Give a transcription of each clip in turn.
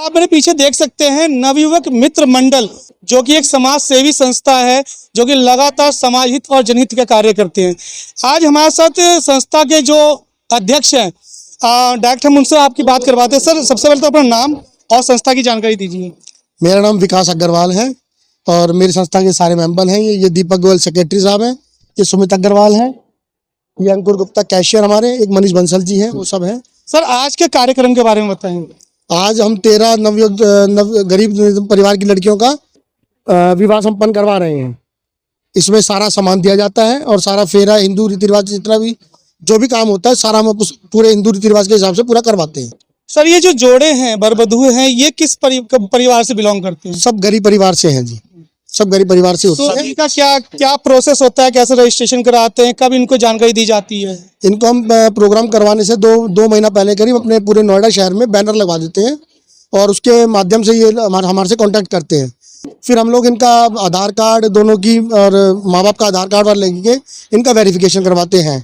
आप मेरे पीछे देख सकते हैं नवयुवक मित्र मंडल, जो कि एक समाज सेवी संस्था है जो कि लगातार समाज हित और जनहित का कार्य करते हैं। आज हमारे साथ संस्था के जो अध्यक्ष हैं, डायरेक्ट हम उनसे आपकी बात करवाते हैं। सर, सबसे पहले तो अपना नाम और संस्था की जानकारी दीजिए। मेरा नाम विकास अग्रवाल है और मेरी संस्था के सारे मेंबर हैं। ये दीपक गोयल सेक्रेटरी साहब हैं, ये सुमित अग्रवाल है, ये अंकुर गुप्ता कैशियर हमारे, एक मनीष बंसल जी हैं, वो सब हैं। सर, आज के कार्यक्रम के बारे में बताएंगे। आज हम 13 गरीब परिवार की लड़कियों का विवाह संपन्न करवा रहे हैं। इसमें सारा सामान दिया जाता है और सारा फेरा हिंदू रीति रिवाज, जितना भी जो भी काम होता है सारा हम पूरे हिंदू रीति रिवाज के हिसाब से पूरा करवाते हैं। सर, ये जो जोड़े हैं, बर-वधू हैं, ये किस परिवार से बिलोंग करते हैं? सब गरीब परिवार से हैं जी, सब गरीब परिवार से होते हैं। इनका क्या प्रोसेस होता है, कैसे रजिस्ट्रेशन कराते हैं, कब इनको जानकारी दी जाती है? इनको हम प्रोग्राम करवाने से दो महीना पहले करीब अपने पूरे नोएडा शहर में बैनर लगवा देते हैं और उसके माध्यम से ये हमारे से कांटेक्ट करते हैं। फिर हम लोग इनका आधार कार्ड दोनों की और माँ बाप का आधार कार्ड वाले लेके इनका वेरिफिकेशन करवाते हैं।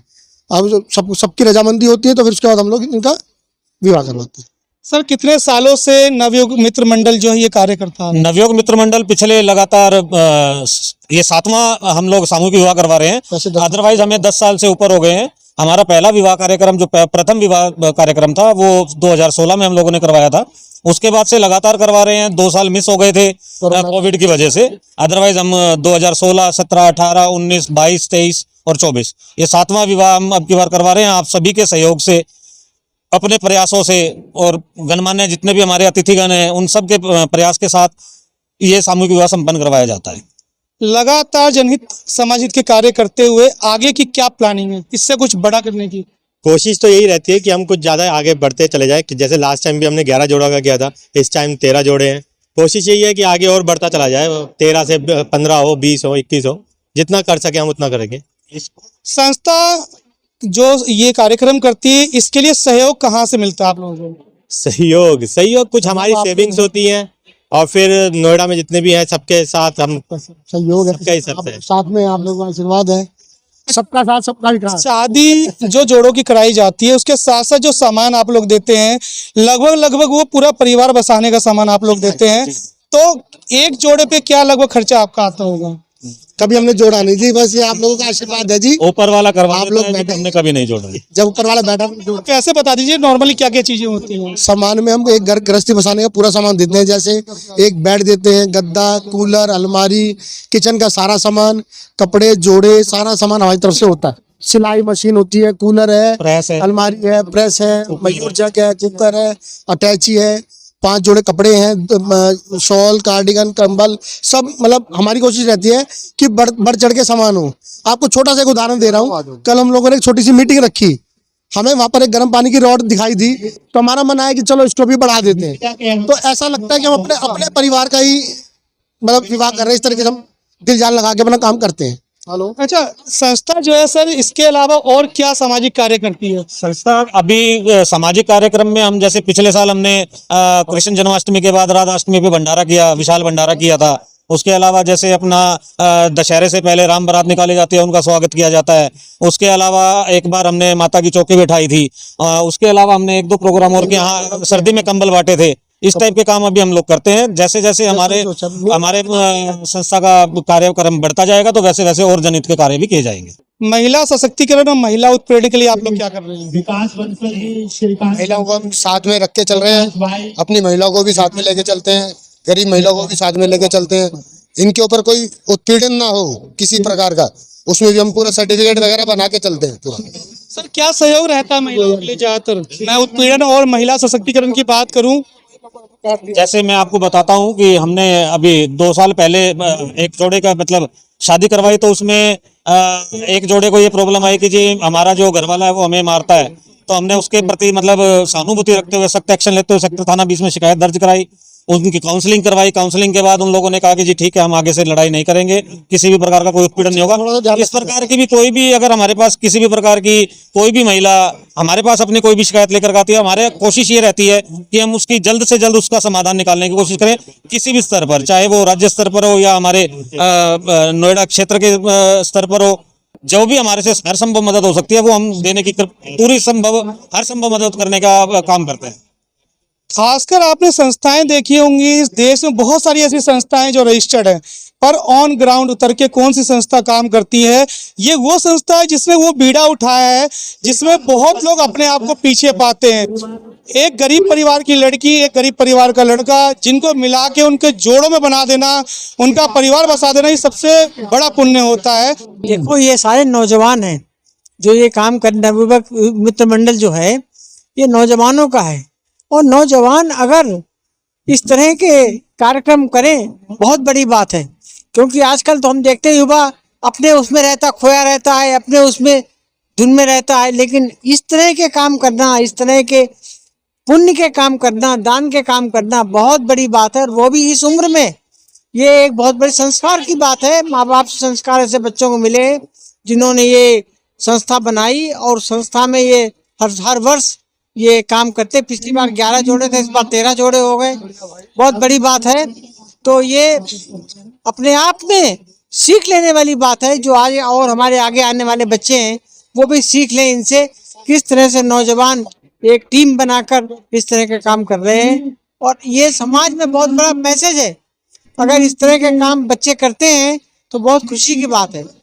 अब सबकी रजामंदी होती है तो फिर उसके बाद हम लोग इनका विवाह करवाते हैं। सर, कितने सालों से नवयुग मित्र मंडल जो है ये कार्य करता है? नवयुग मित्र मंडल पिछले लगातार ये 7वां हम लोग सामूहिक विवाह करवा रहे हैं। अदरवाइज हमें 10 साल से ऊपर हो गए हैं। हमारा पहला विवाह कार्यक्रम जो प्रथम विवाह कार्यक्रम था वो 2016 में हम लोगों ने करवाया था। उसके बाद से लगातार करवा रहे हैं। 2 साल मिस हो गए थे कोविड की वजह से। अदरवाइज हम 2016, 17, 18, 19, 22, 23 और 24 ये 7वां विवाह हम अब की बार करवा रहे हैं। आप सभी के सहयोग से, अपने प्रयासों से और गणमान्य जितने भी हमारे अतिथिगण हैं उन सब के प्रयास के साथ ये सामूहिक विवाह संपन्न करवाया जाता है। लगातार जनहित समाज हित के कार्य करते हुए आगे की क्या प्लानिंग है, इससे कुछ बड़ा करने की? कोशिश तो यही रहती है कि हम कुछ ज़्यादा आगे बढ़ते चले जाए। कि जैसे लास्ट टाइम भी हमने 11 जोड़ा का किया था, इस टाइम 13 जोड़े हैं। कोशिश यही है कि आगे और बढ़ता चला जाए, 13 से 15 हो, 20 हो, 21 हो, जितना कर सके हम उतना करेंगे। संस्था जो ये कार्यक्रम करती है, इसके लिए सहयोग कहाँ से मिलता है आप लोगों को? सहयोग कुछ हमारी सेविंग्स होती हैं और फिर नोएडा में जितने भी हैं सबके साथ हम सहयोग है, साथ में आप लोगों का आशीर्वाद है, सबका साथ सबका विकास। शादी जो जोड़ों की कराई जाती है उसके साथ साथ जो सामान आप लोग देते हैं, लगभग वो पूरा परिवार बसाने का सामान आप लोग देते हैं। तो एक जोड़े पे क्या लगभग खर्चा आपका आता होगा? कभी हमने जोड़ा नहीं जी, बस ये आप लोगों का आशीर्वाद है जी। ऊपर वाला करवा आप लोग बैठे, हमने कभी नहीं जोड़ा। जब ऊपर वाला बैठा कैसे बता दीजिए, नॉर्मली क्या क्या चीजें होती हैं? सामान में हम एक घर गृहस्थी बसाने का पूरा सामान देते हैं। जैसे एक बेड देते हैं, गद्दा, कूलर, अलमारी, किचन का सारा सामान, कपड़े, जोड़े, सारा सामान हमारी तरफ से होता है। सिलाई मशीन होती है, कूलर है, प्रेस है, अलमारी है, प्रेस है, मयूर जग है, कुकर है, अटैची है, 5 जोड़े कपड़े हैं, शॉल, कार्डिगन, कंबल, सब। मतलब हमारी कोशिश रहती है कि बढ़ चढ़ के सामान हो। आपको छोटा सा एक उदाहरण दे रहा हूँ। कल हम लोगों ने एक छोटी सी मीटिंग रखी, हमें वहां पर एक गर्म पानी की रॉड दिखाई दी तो हमारा मन आया कि चलो इसको भी बढ़ा देते हैं। तो ऐसा लगता है कि हम अपने परिवार का ही मतलब विवाह कर रहे हैं। इस तरीके से हम दिल जान लगा के अपना काम करते हैं। हेलो। अच्छा, संस्था जो है सर, इसके अलावा और क्या सामाजिक कार्य करती है? संस्था अभी सामाजिक कार्यक्रम में हम जैसे पिछले साल हमने कृष्ण जन्माष्टमी के बाद राधाष्टमी पे भंडारा किया, विशाल भंडारा किया था। उसके अलावा जैसे अपना दशहरे से पहले राम बारात निकाली जाती है, उनका स्वागत किया जाता है। उसके अलावा एक बार हमने माता की चौकी बिठाई थी। उसके अलावा हमने 1-2 प्रोग्राम और के यहाँ सर्दी में कंबल बांटे थे। इस टाइप के काम अभी हम लोग करते हैं। जैसे जैसे हमारे संस्था का कार्यक्रम बढ़ता जाएगा तो वैसे वैसे और जनहित के कार्य भी किए जाएंगे। महिला सशक्तिकरण और महिला उत्प्रेरण के लिए आप लोग क्या कर रहे हैं? महिलाओं को हम साथ में रख के चल रहे हैं, अपनी महिलाओं को भी साथ में लेके चलते हैं, गरीब महिलाओं को भी साथ में लेके चलते हैं। इनके ऊपर कोई उत्पीड़न ना हो किसी प्रकार का, उसमें भी हम पूरा सर्टिफिकेट वगैरह बना के चलते हैं पूरा। सर, क्या सहयोग रहता है महिलाओं के लिए? ज्यादातर मैं उत्पीड़न और महिला सशक्तिकरण की बात करूं, जैसे मैं आपको बताता हूं कि हमने अभी 2 साल पहले एक जोड़े का मतलब शादी करवाई तो उसमें एक जोड़े को ये प्रॉब्लम आई कि जी हमारा जो घरवाला है वो हमें मारता है। तो हमने उसके प्रति मतलब सहानुभूति रखते हुए सख्त एक्शन लेते हुए सेक्टर थाना 20 में शिकायत दर्ज कराई, उनकी काउंसलिंग करवाई। काउंसलिंग के बाद उन लोगों ने कहा कि जी ठीक है, हम आगे से लड़ाई नहीं करेंगे, किसी भी प्रकार का कोई उत्पीड़न नहीं होगा। इस प्रकार की भी कोई भी अगर हमारे पास किसी भी प्रकार की कोई भी महिला हमारे पास अपनी कोई भी शिकायत लेकर आती है, हमारे कोशिश ये रहती है कि हम उसकी जल्द से जल्द उसका समाधान निकालने की कोशिश करें, किसी भी स्तर पर, चाहे वो राज्य स्तर पर हो या हमारे नोएडा क्षेत्र के स्तर पर हो। जो भी हमारे से हर संभव मदद हो सकती है वो हम देने की पूरी हर संभव मदद करने का काम करते हैं। खासकर आपने संस्थाएं देखी होंगी, इस देश में बहुत सारी ऐसी संस्थाएं जो रजिस्टर्ड हैं, पर ऑन ग्राउंड उतर के कौन सी संस्था काम करती है? ये वो संस्था है जिसने वो बीड़ा उठाया है, जिसमें बहुत लोग अपने आप को पीछे पाते हैं। एक गरीब परिवार की लड़की, एक गरीब परिवार का लड़का, जिनको मिला के उनके जोड़ों में बना देना, उनका परिवार बसा देना, ये सबसे बड़ा पुण्य होता है। देखो ये सारे नौजवान हैं जो ये काम कर, नवयुवक मित्र मंडल जो है ये नौजवानों का है, और नौजवान अगर इस तरह के कार्यक्रम करें बहुत बड़ी बात है। क्योंकि आजकल तो हम देखते हैं युवा अपने उसमें रहता, खोया रहता है, अपने उसमें धुन में रहता है, लेकिन इस तरह के काम करना, इस तरह के पुण्य के काम करना, दान के काम करना बहुत बड़ी बात है, और वो भी इस उम्र में। ये एक बहुत बड़े संस्कार की बात है। माँ बाप से संस्कार ऐसे बच्चों को मिले जिन्होंने ये संस्था बनाई, और संस्था में ये हर वर्ष ये काम करते। पिछली बार 11 जोड़े थे, इस बार 13 जोड़े हो गए, बहुत बड़ी बात है। तो ये अपने आप में सीख लेने वाली बात है, जो आज और हमारे आगे आने वाले बच्चे हैं वो भी सीख लें इनसे, किस तरह से नौजवान एक टीम बनाकर इस तरह के काम कर रहे हैं। और ये समाज में बहुत बड़ा मैसेज है, अगर इस तरह के काम बच्चे करते हैं तो बहुत खुशी की बात है।